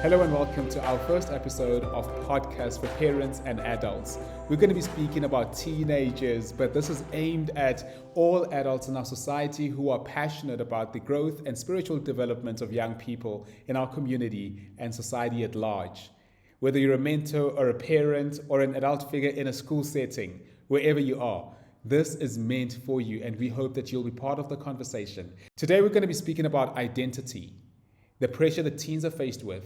Hello and welcome to our first episode of Podcast for Parents and Adults. We're going to be speaking about teenagers, but this is aimed at all adults in our society who are passionate about the growth and spiritual development of young people in our community and society at large. Whether you're a mentor or a parent or an adult figure in a school setting, wherever you are, this is meant for you, and we hope that you'll be part of the conversation. Today, we're going to be speaking about identity, the pressure that teens are faced with,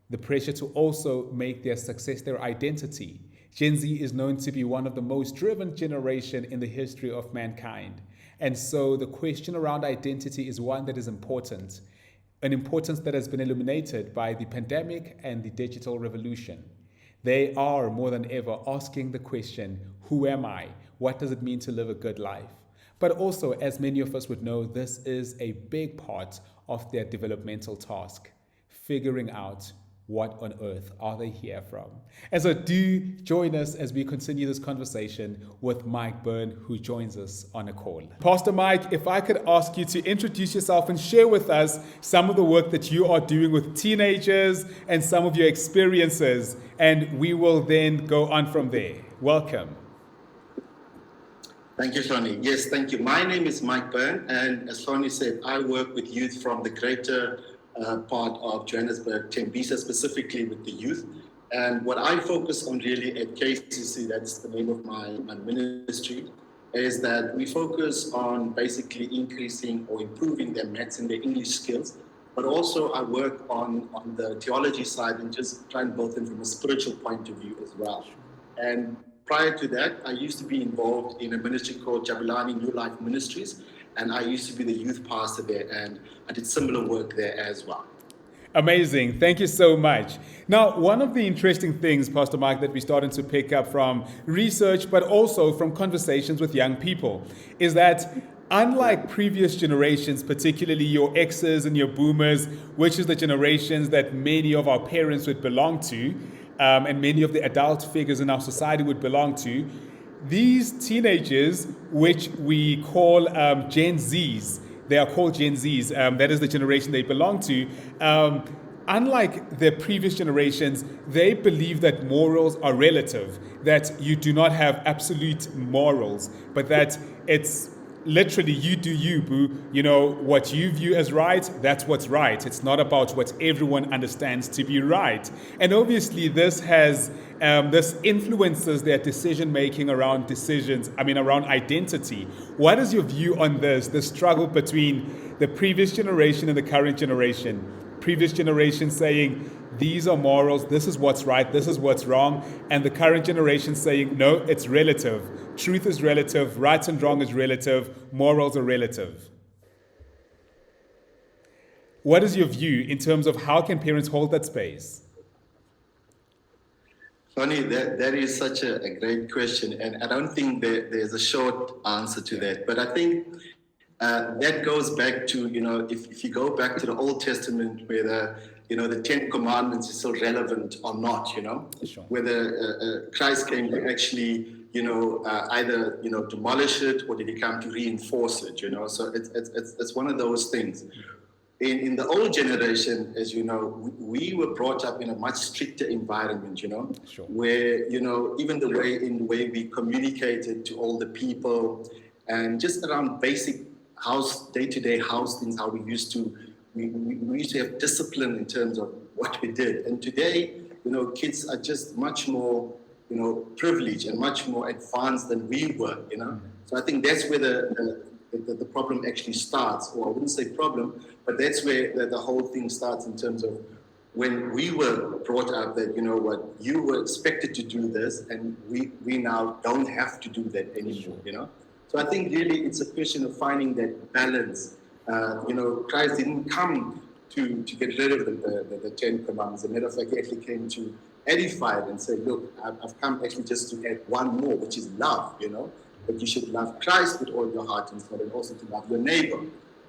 the pressure to also make their success their identity. Gen Z is known to be one of the most driven generation in the history of mankind. And so the question around identity is one that is important, an importance that has been illuminated by the pandemic and the digital revolution. They are more than ever asking the question, who am I? What does it mean to live a good life? But also, as many of us would know, this is a big part of their developmental task, figuring out what on earth are they here from? And so do join us as we continue this conversation with Mike Byrne, who joins us on a call. Pastor Mike, if I could ask you to introduce yourself and share with us some of the work that you are doing with teenagers and some of your experiences, and we will then go on from there. Welcome. Thank you, Sonny. Yes, thank you. My name is Mike Byrne, and as Sonny said, I work with youth from the greater part of Johannesburg, Tembisa, specifically with the youth. And what I focus on really at KCC, that's the name of my ministry, is that we focus on basically increasing or improving their maths and their English skills. But also I work on the theology side and just try and build them from a spiritual point of view as well. And prior to that, I used to be involved in a ministry called Jabulani New Life Ministries, and I used to be the youth pastor there, and I did similar work there as well. Amazing. Thank you so much. Now, one of the interesting things, Pastor Mike, that we're starting to pick up from research, but also from conversations with young people, is that unlike previous generations, particularly your X's and your boomers, which is the generations that many of our parents would belong to, and many of the adult figures in our society would belong to, these teenagers, which we call Gen Zs, they are called Gen Zs, that is the generation they belong to. Unlike the previous generations, they believe that morals are relative, that you do not have absolute morals, but that it's literally you do you, boo. You know, what you view as right, that's what's right. It's not about what everyone understands to be right. And obviously this influences their decision making around around identity. What is your view on this, the struggle between the previous generation and the current generation? Previous generation saying, these are morals, this is what's right, this is what's wrong, and the current generation saying, no, it's relative. Truth is relative, right and wrong is relative, morals are relative. What is your view in terms of how can parents hold that space? Sonny, that is such a great question, and I don't think there's a short answer to that, but I think that goes back to, if you go back to the Old Testament where the 10 Commandments is still relevant or not, Sure. whether Christ came to actually, either, demolish it, or did he come to reinforce it, so it's one of those things. In the old generation, as you know, we were brought up in a much stricter environment, Sure. where, even the way we communicated to all the people and just around basic day-to-day house things, how we used to have discipline in terms of what we did. And today, kids are just much more, privileged and much more advanced than we were, So I think that's where the problem actually starts, or I wouldn't say problem, but that's where the whole thing starts in terms of when we were brought up that, you were expected to do this, and we now don't have to do that anymore, So I think really it's a question of finding that balance. Christ didn't come to get rid of the 10 Commandments. As a matter of fact, he actually came to edify it and say, look, I've come actually just to add one more, which is love, That you should love Christ with all your heart and soul, and also to love your neighbor.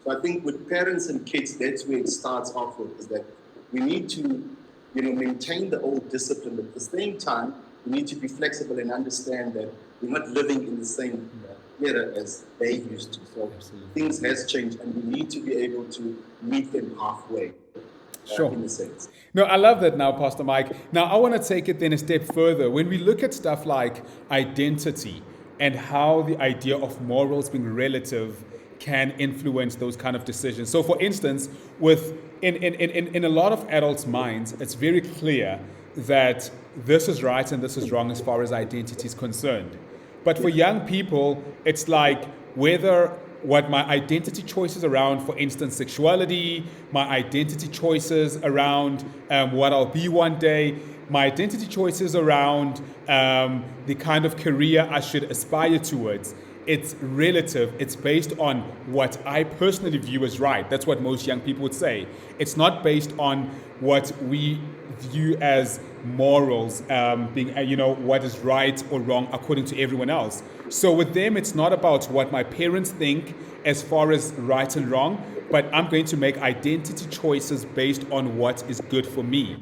So I think with parents and kids, that's where it starts off with, is that we need to, maintain the old discipline, but at the same time, we need to be flexible and understand that we're not living in the same era as they used to. So things has changed, and we need to be able to meet them halfway. Sure. in a sense. No, I love that now, Pastor Mike. Now, I want to take it then a step further. When we look at stuff like identity and how the idea of morals being relative can influence those kind of decisions. So, for instance, in a lot of adults' minds, it's very clear that this is right and this is wrong as far as identity is concerned. But for young people, it's like whether what my identity choices around, for instance, sexuality, my identity choices around what I'll be one day, my identity choices around the kind of career I should aspire towards. It's relative. It's based on what I personally view as right. That's what most young people would say. It's not based on what we view as morals, being what is right or wrong according to everyone else. So with them, it's not about what my parents think as far as right and wrong, but I'm going to make identity choices based on what is good for me.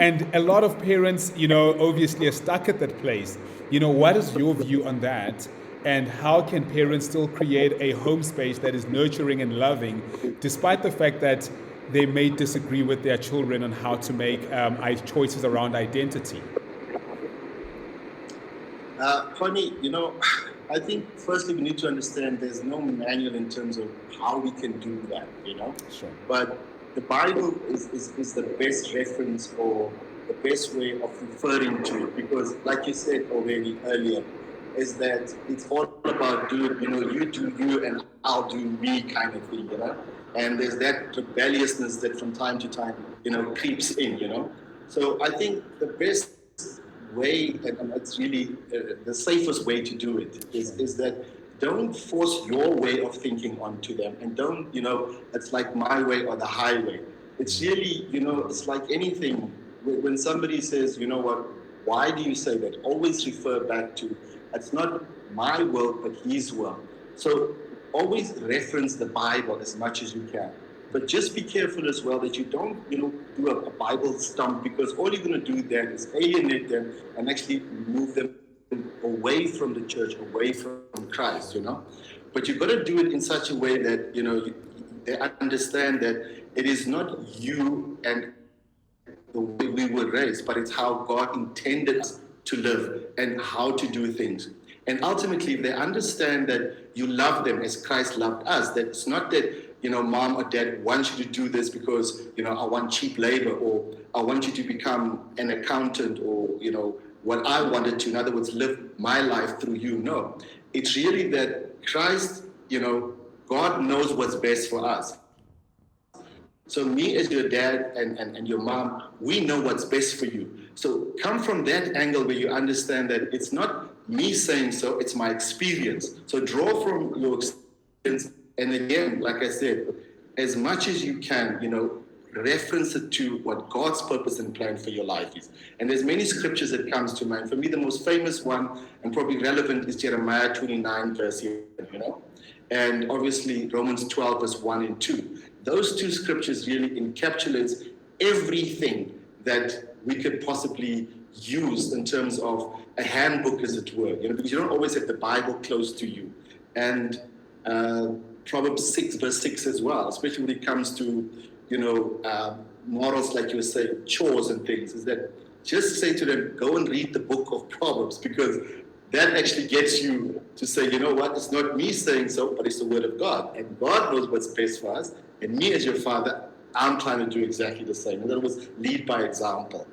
And a lot of parents, obviously are stuck at that place. What is your view on that? And how can parents still create a home space that is nurturing and loving, despite the fact that they may disagree with their children on how to make choices around identity? Connie, I think firstly we need to understand there's no manual in terms of how we can do that, Sure. But the Bible is the best reference or the best way of referring to it, because like you said already earlier, is that it's all about you do you and I'll do me kind of thing, and there's that rebelliousness that from time to time, creeps in, so I think the best way, and it's really the safest way to do it, is that don't force your way of thinking onto them, and don't, it's like my way or the highway. It's really, it's like anything. When somebody says, what, why do you say that? Always refer back to, it's not my will, but his will. So always reference the Bible as much as you can. But just be careful as well that you don't, do a Bible stump, because all you're going to do then is alienate them and actually move them away from the church, away from Christ, But you've got to do it in such a way that, they understand that it is not you and the way we were raised, but it's how God intended us to live and how to do things. And ultimately, if they understand that you love them as Christ loved us, that it's not that, mom or dad wants you to do this because, I want cheap labor, or I want you to become an accountant, or, what I wanted to, in other words, live my life through you. No, it's really that Christ, God knows what's best for us. So me as your dad and your mom, we know what's best for you. So come from that angle where you understand that it's not me saying so, it's my experience. So draw from your experience. And again, like I said, as much as you can, reference it to what God's purpose and plan for your life is. And there's many scriptures that comes to mind. For me, the most famous one and probably relevant is Jeremiah 29 verse 11, and obviously Romans 12 verse 1 and 2. Those two scriptures really encapsulates everything that we could possibly use in terms of a handbook, as it were, because you don't always have the Bible close to you. And Proverbs 6 verse 6 as well, especially when it comes to, morals, like you were saying, chores and things, is that just say to them, go and read the book of Proverbs, because that actually gets you to say, it's not me saying so, but it's the word of God. And God knows what's best for us. And me as your father, I'm trying to do exactly the same. In other words, lead by example.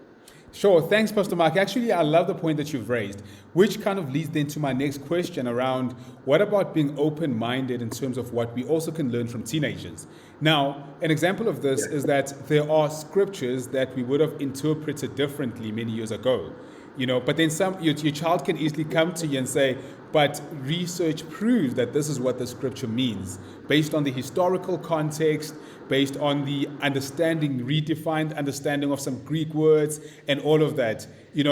Sure. Thanks, Pastor Mark. Actually, I love the point that you've raised, which kind of leads then to my next question around what about being open-minded in terms of what we also can learn from teenagers. Now, an example of this is that there are scriptures that we would have interpreted differently many years ago. But then your child can easily come to you and say, but research proves that this is what the scripture means, based on the historical context, based on the redefined understanding of some Greek words and all of that.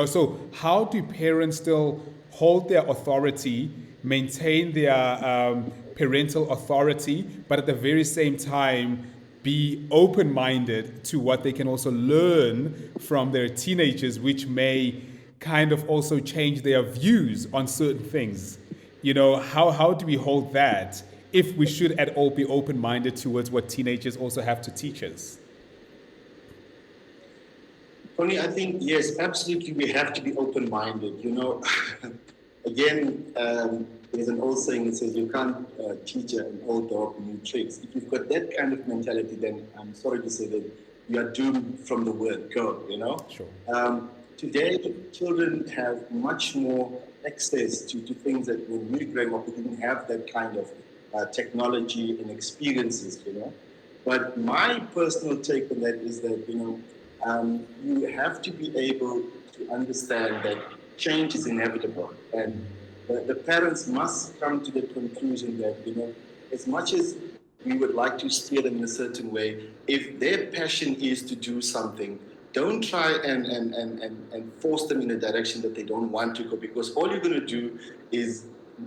So how do parents still hold their authority, maintain their parental authority, but at the very same time be open-minded to what they can also learn from their teenagers, which may kind of also change their views on certain things? How do we hold that, if we should at all be open-minded towards what teenagers also have to teach us? Tony, I think, yes, absolutely, we have to be open-minded. Again, there's an old saying that says you can't teach an old dog new tricks. If you've got that kind of mentality, then I'm sorry to say that you are doomed from the word go. Sure. Today, children have much more access to things that when we were growing up, we didn't have that kind of technology and experiences. But my personal take on that is that, you have to be able to understand that change is inevitable. And the parents must come to the conclusion that, as much as we would like to steer them in a certain way, if their passion is to do something, don't try and force them in a direction that they don't want to go, because all you're going to do is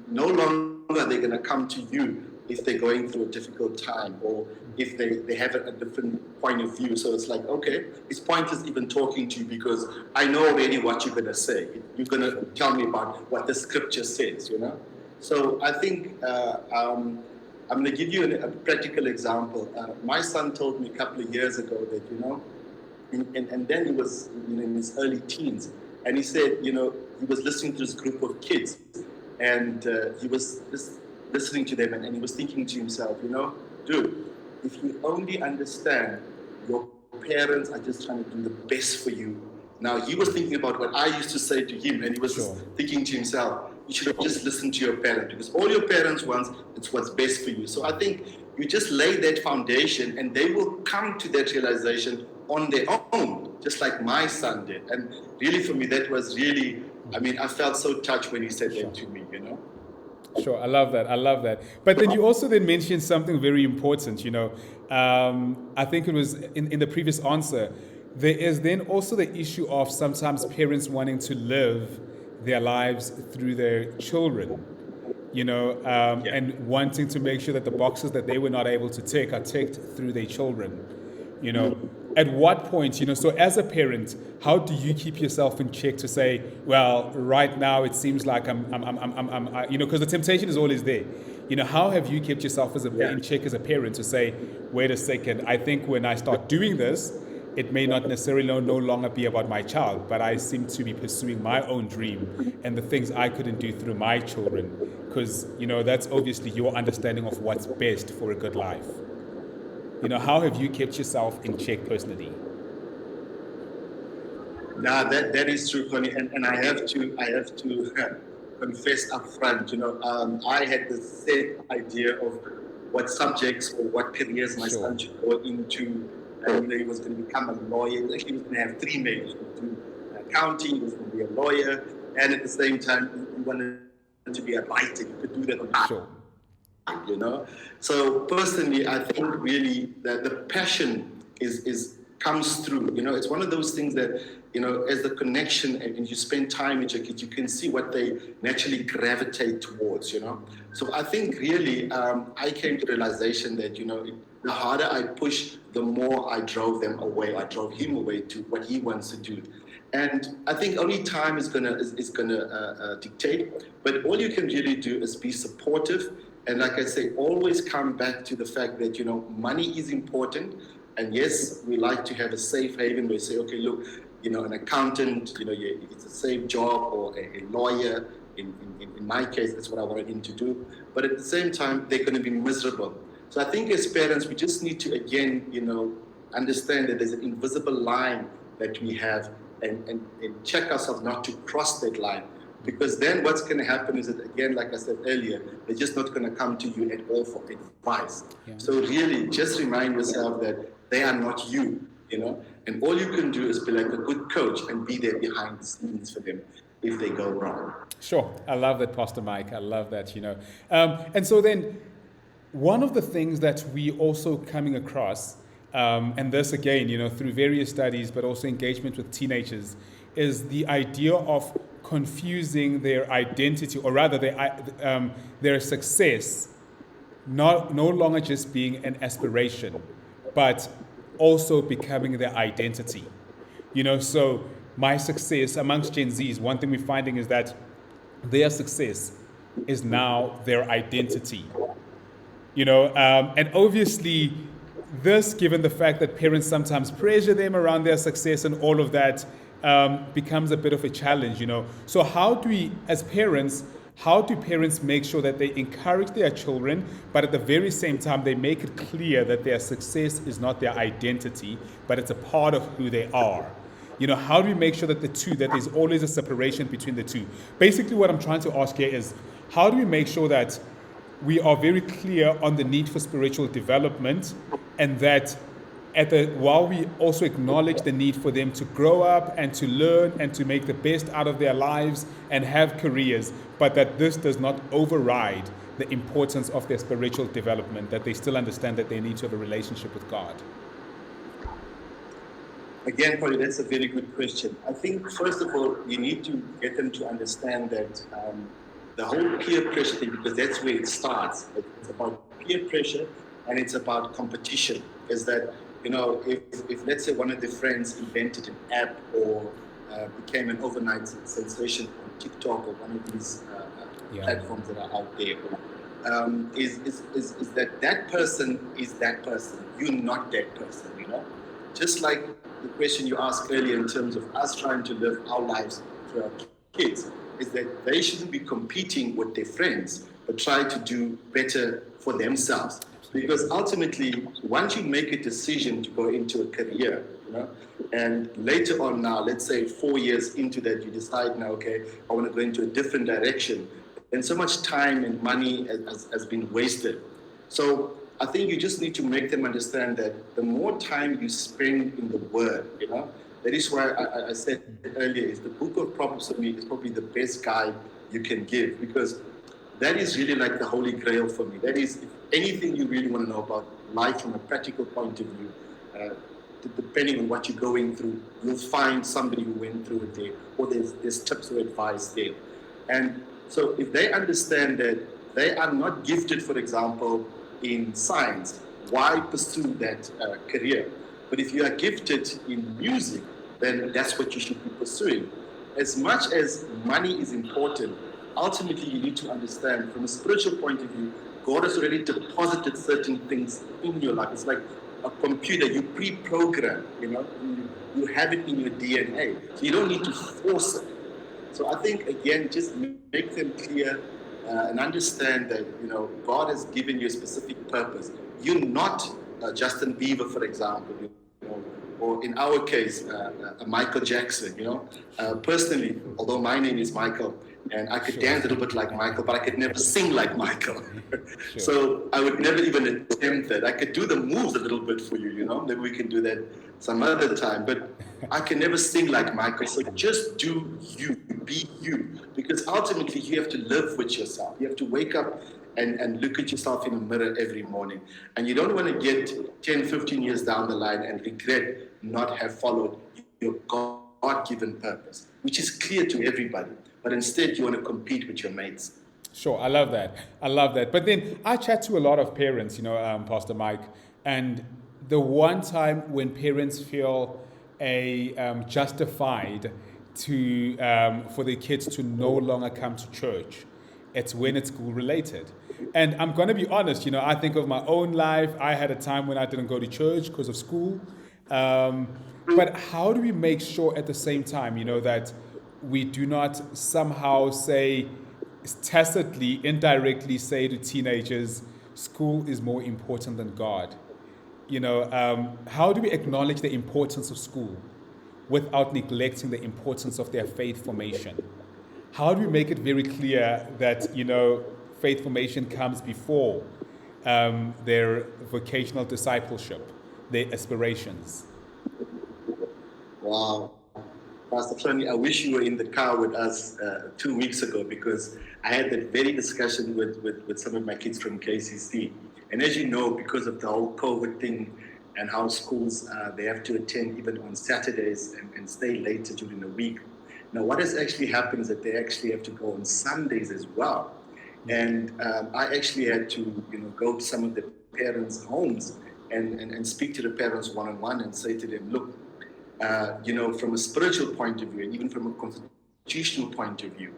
no longer they're going to come to you if they're going through a difficult time or if they have a different point of view. So it's like, okay, it's pointless even talking to you because I know already what you're going to say. You're going to tell me about what the scripture says. So I think I'm going to give you a practical example. My son told me a couple of years ago that, and then he was in his early teens, and he said, he was listening to this group of kids, and he was just listening to them, and he was thinking to himself, dude, if you only understand your parents are just trying to do the best for you. Now, he was thinking about what I used to say to him, and he was thinking to himself, you should have just listened to your parents, because all your parents want is what's best for you. So I think you just lay that foundation, and they will come to that realization on their own, just like my son did. And really, for me, that was really, I felt so touched when he said that to me, Sure, I love that. But then you also then mentioned something very important, I think it was in the previous answer. There is then also the issue of sometimes parents wanting to live their lives through their children, and wanting to make sure that the boxes that they were not able to tick are ticked through their children. At what point, so as a parent, how do you keep yourself in check to say, well, right now it seems like because the temptation is always there. How have you kept yourself in check as a parent to say, wait a second, I think when I start doing this, it may not necessarily no longer be about my child, but I seem to be pursuing my own dream and the things I couldn't do through my children, because, that's obviously your understanding of what's best for a good life. How have you kept yourself in check personally? Nah, that is true, Connie, and I have to confess up front. I had the same idea of what subjects or what careers my son should go into. He was going to become a lawyer. Actually, he was going to have three majors: he was going to do accounting, he was going to be a lawyer, and at the same time, he wanted to be a writer. He could do that on Sure. So personally, I think really that the passion comes through. It's one of those things that, as the connection and you spend time with your kids, you can see what they naturally gravitate towards. So I think really I came to the realization that, the harder I push, the more I drove them away. I drove him away to what he wants to do. And I think only time is gonna dictate. But all you can really do is be supportive. And like I say, always come back to the fact that, money is important. And yes, we like to have a safe haven where we say, okay, look, an accountant, it's a safe job, or a lawyer. In my case, that's what I wanted him to do. But at the same time, they're going to be miserable. So I think as parents, we just need to, again, understand that there's an invisible line that we have and check ourselves not to cross that line. Because then what's going to happen is that, again, like I said earlier, they're just not going to come to you at all for advice. Yeah. So really, just remind yourself that they are not you, and all you can do is be like a good coach and be there behind the scenes for them if they go wrong. Sure. I love that, Pastor Mike. I love that, And so then one of the things that we also coming across, and this again, through various studies, but also engagement with teenagers, is the idea of confusing their identity, or rather their success, no longer just being an aspiration, but also becoming their identity. So my success amongst Gen Zs, one thing we're finding is that their success is now their identity. And obviously this, given the fact that parents sometimes pressure them around their success and all of that, becomes a bit of a challenge, So how do we, as parents, how do parents make sure that they encourage their children, but at the very same time, they make it clear that their success is not their identity, but it's a part of who they are? How do we make sure that that there's always a separation between the two? Basically, what I'm trying to ask here is, how do we make sure that we are very clear on the need for spiritual development, and that while we also acknowledge the need for them to grow up and to learn and to make the best out of their lives and have careers, but that this does not override the importance of their spiritual development, that they still understand that they need to have a relationship with God? Again, Polly, that's a very good question. I think, first of all, you need to get them to understand that the whole peer pressure thing, because that's where it starts. It's about peer pressure and it's about competition. Is that, if let's say one of the friends invented an app or became an overnight sensation on TikTok or one of these platforms that are out there, is that person is that person. You're not that person, Just like the question you asked earlier in terms of us trying to live our lives to our kids, is that they shouldn't be competing with their friends, but try to do better for themselves. Because ultimately, once you make a decision to go into a career, and later on now, let's say 4 years into that, you decide now, okay, I want to go into a different direction, and so much time and money has been wasted. So I think you just need to make them understand that the more time you spend in the Word, that is why I said earlier, is the book of Proverbs for me is probably the best guide you can give, because that is really like the holy grail for me. That is, if anything you really want to know about life from a practical point of view, depending on what you're going through, you'll find somebody who went through it there, or there's tips or advice there. And so if they understand that they are not gifted, for example, in science, why pursue that career? But if you are gifted in music, then that's what you should be pursuing. As much as money is important, ultimately you need to understand from a spiritual point of view, God has already deposited certain things in your life. It's like a computer, you pre-program, you have it in your DNA. So you don't need to force it. So I think, again, just make them clear and understand that, God has given you a specific purpose. You're not Justin Bieber, for example, or in our case, Michael Jackson, Personally, although my name is Michael, and I could dance a little bit like Michael, but I could never sing like Michael. So I would never even attempt that. I could do the moves a little bit for you, Maybe we can do that some other time. But I can never sing like Michael. So just do you, be you. Because ultimately you have to live with yourself. You have to wake up and look at yourself in the mirror every morning. And you don't want to get 10, 15 years down the line and regret not have followed your God-given purpose, which is clear to everybody. But instead, you want to compete with your mates. Sure, I love that. But then I chat to a lot of parents, Pastor Mike, and the one time when parents feel justified for their kids to no longer come to church, it's when it's school related. And I'm going to be honest, I think of my own life. I had a time when I didn't go to church because of school. But how do we make sure at the same time, that we do not somehow say, tacitly, indirectly say to teenagers, school is more important than God? How do we acknowledge the importance of school without neglecting the importance of their faith formation? How do we make it very clear that, faith formation comes before their vocational discipleship, their aspirations? Wow. Pastor Flonny, I wish you were in the car with us 2 weeks ago, because I had that very discussion with some of my kids from KCC. And as you know, because of the whole COVID thing and how schools, they have to attend even on Saturdays and stay later during the week. Now, what has actually happened is that they actually have to go on Sundays as well. And I actually had to, go to some of the parents' homes and speak to the parents one-on-one and say to them, look, from a spiritual point of view, and even from a constitutional point of view,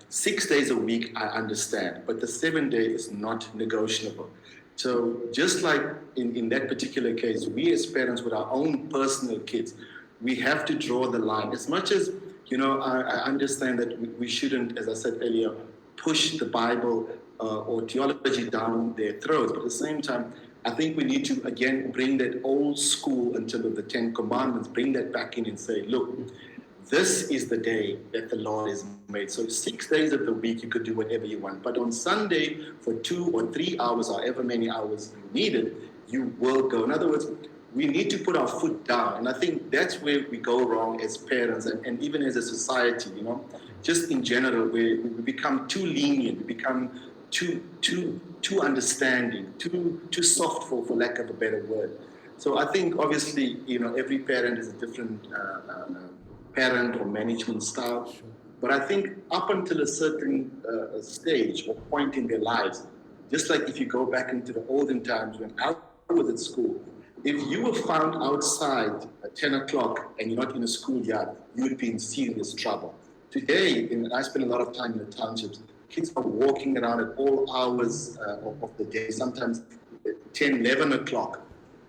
6 days a week, I understand, but the 7th day is not negotiable. So just like in that particular case, we as parents with our own personal kids, we have to draw the line. As much as, I understand that we shouldn't, as I said earlier, push the Bible or theology down their throats. But at the same time, I think we need to, again, bring that old school in terms of the Ten Commandments, bring that back in and say, look, this is the day that the Lord has made. So 6 days of the week, you could do whatever you want. But on Sunday, for 2 or 3 hours, however many hours you needed, you will go. In other words, we need to put our foot down. And I think that's where we go wrong as parents and even as a society, just in general, we become too lenient, we become too understanding, too soft for lack of a better word. So I think obviously, every parent is a different parent or management style. Sure. But I think up until a certain stage or point in their lives, just like if you go back into the olden times when I was at school, if you were found outside at 10 o'clock and you're not in a schoolyard, you would be in serious trouble. Today, I spend a lot of time in the townships, kids are walking around at all hours of the day, sometimes 10, 11 o'clock,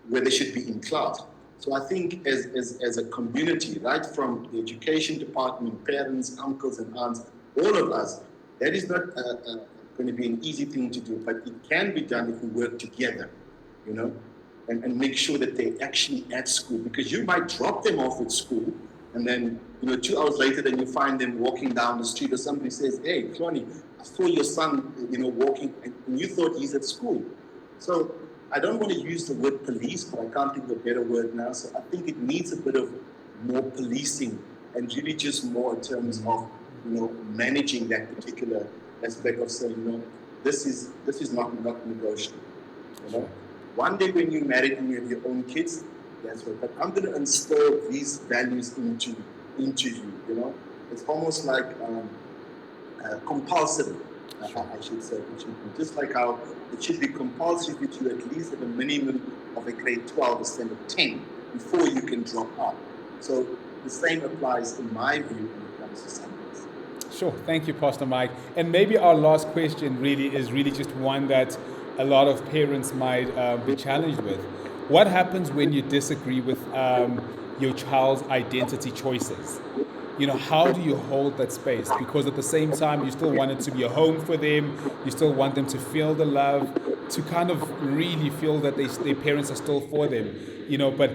where they should be in class. So I think as a community, right from the education department, parents, uncles and aunts, all of us, that is not going to be an easy thing to do, but it can be done if we work together, and make sure that they're actually at school. Because you might drop them off at school, and then 2 hours later, then you find them walking down the street, or somebody says, "Hey, Clonny, I saw your son, walking, and you thought he's at school." So I don't want to use the word police, but I can't think of a better word now. So I think it needs a bit of more policing and really just more in terms of, managing that particular aspect of saying, this is not negotiable. One day when you're married and you have your own kids, that's right. But I'm going to instill these values into you. It's almost like compulsory. I should say, just like how it should be compulsory with you at least at a minimum of a grade 12 or standard 10 before you can drop out. So the same applies in my view when it comes to Sundays. Sure, thank you, Pastor Mike. And maybe our last question is just one that a lot of parents might be challenged with. What happens when you disagree with your child's identity choices? How do you hold that space? Because at the same time, you still want it to be a home for them. You still want them to feel the love, to kind of really feel that their parents are still for them. But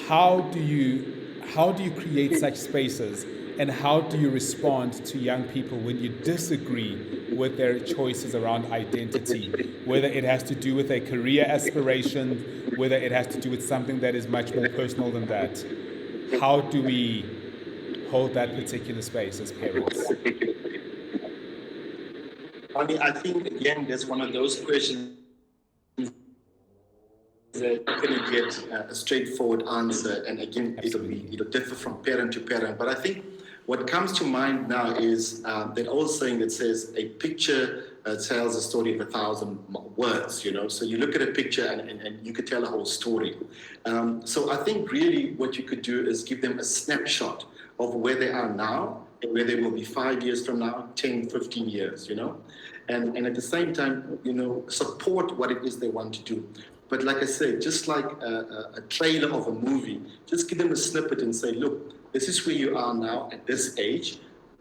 how do you create such spaces? And how do you respond to young people when you disagree with their choices around identity? Whether it has to do with a career aspiration, whether it has to do with something that is much more personal than that. How do we hold that particular space as parents? I think, again, that's one of those questions that you're going to get a straightforward answer. And again, it'll differ from parent to parent. But I think what comes to mind now is that old saying that says a picture tells a story of 1,000 words, So you look at a picture and you could tell a whole story. So I think really what you could do is give them a snapshot of where they are now and where they will be 5 years from now, 10, 15 years, And at the same time, support what it is they want to do. But like I said, just like a trailer of a movie, just give them a snippet and say, look, this is where you are now at this age.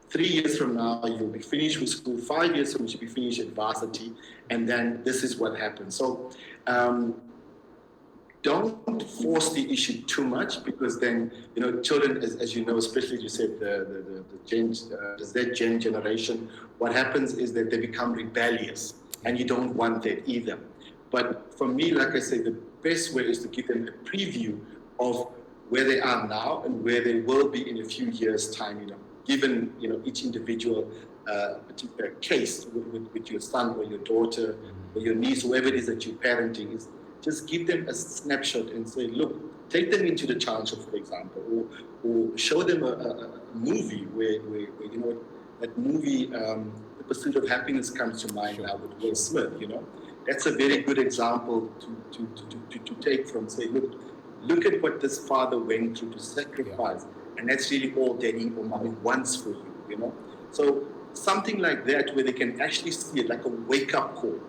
3 years from now, you'll be finished with school. 5 years from now, you'll be finished at varsity. And then this is what happens. So don't force the issue too much, because then, children, as you know, especially you said, the Z generation, what happens is that they become rebellious, and you don't want that either. But for me, like I said, the best way is to give them a preview of where they are now and where they will be in a few years' time, given, each individual particular case with your son or your daughter or your niece, whoever it is that you're parenting, is just give them a snapshot and say, look, take them into the township, for example, or show them a movie where that movie, The Pursuit of Happiness comes to mind now with Will Smith, That's a very good example to take from, say, look at what this father went through to sacrifice, and that's really all Daddy or Mommy wants for you, So something like that, where they can actually see it like a wake-up call,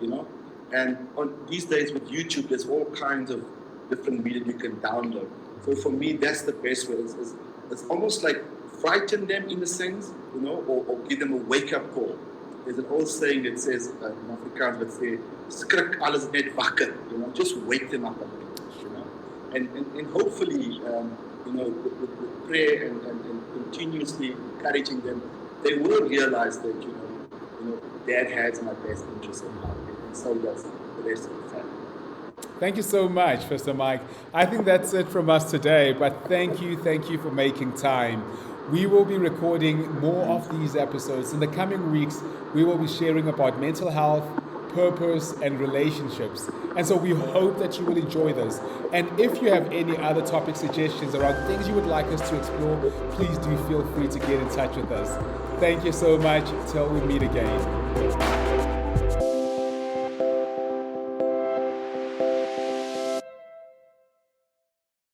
And on these days with YouTube, there's all kinds of different media you can download. So for me, that's the best way. It's almost like frighten them in a sense, or give them a wake-up call. There's an old saying that says, in Afrikaans, that say, skrik alles net wakker, just wake them up a bit, And hopefully, with prayer and continuously encouraging them, they will realize that, Dad has my best interest in mind, and so does the rest of the family. Thank you so much, Pastor Mike. I think that's it from us today, but thank you for making time. We will be recording more of these episodes. In the coming weeks, we will be sharing about mental health, purpose, and relationships. And so we hope that you will enjoy this. And if you have any other topic suggestions around things you would like us to explore, please do feel free to get in touch with us. Thank you so much. Till we meet again.